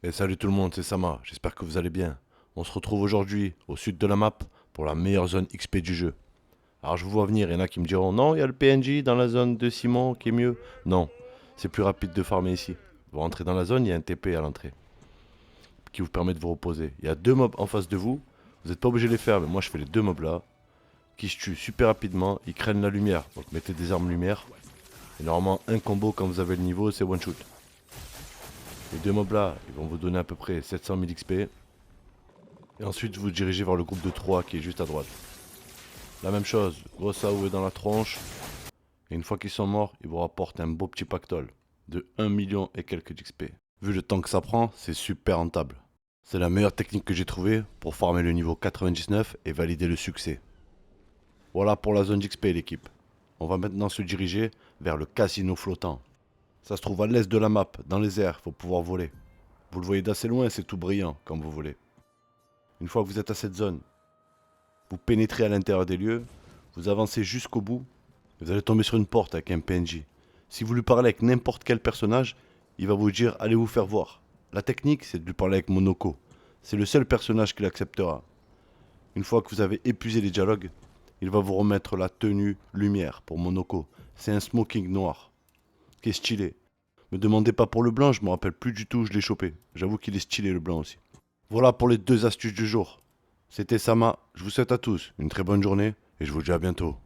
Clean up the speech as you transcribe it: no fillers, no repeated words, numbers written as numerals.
Et salut tout le monde, c'est Sama, j'espère que vous allez bien. On se retrouve aujourd'hui au sud de la map pour la meilleure zone XP du jeu. Alors je vous vois venir, il y en a qui me diront non, il y a le PNJ dans la zone de Simon qui est mieux. Non, c'est plus rapide de farmer ici. Vous rentrez dans la zone, il y a un TP à l'entrée qui vous permet de vous reposer. Il y a deux mobs en face de vous, vous n'êtes pas obligé de les faire, mais moi je fais les deux mobs là, qui se tuent super rapidement, ils craignent la lumière, donc mettez des armes lumière. Et normalement un combo quand vous avez le niveau c'est one shoot. Les deux mobs là, ils vont vous donner à peu près 700 000 XP. Et ensuite, vous dirigez vers le groupe de 3 qui est juste à droite. La même chose, grosse AOE dans la tronche. Et une fois qu'ils sont morts, ils vous rapportent un beau petit pactole de 1 million et quelques d'XP. Vu le temps que ça prend, c'est super rentable. C'est la meilleure technique que j'ai trouvée pour farmer le niveau 99 et valider le succès. Voilà pour la zone d'XP l'équipe. On va maintenant se diriger vers le casino flottant. Ça se trouve à l'est de la map, dans les airs, faut pouvoir voler. Vous le voyez d'assez loin, c'est tout brillant comme vous voulez. Une fois que vous êtes à cette zone, vous pénétrez à l'intérieur des lieux, vous avancez jusqu'au bout, vous allez tomber sur une porte avec un PNJ. Si vous lui parlez avec n'importe quel personnage, il va vous dire allez vous faire voir. La technique, c'est de lui parler avec Monoko. C'est le seul personnage qui l'acceptera. Une fois que vous avez épuisé les dialogues, il va vous remettre la tenue lumière pour Monoko. C'est un smoking noir, qui est stylé. Me demandez pas pour le blanc, je me rappelle plus du tout où je l'ai chopé. J'avoue qu'il est stylé le blanc aussi. Voilà pour les deux astuces du jour. C'était Sama, je vous souhaite à tous une très bonne journée et je vous dis à bientôt.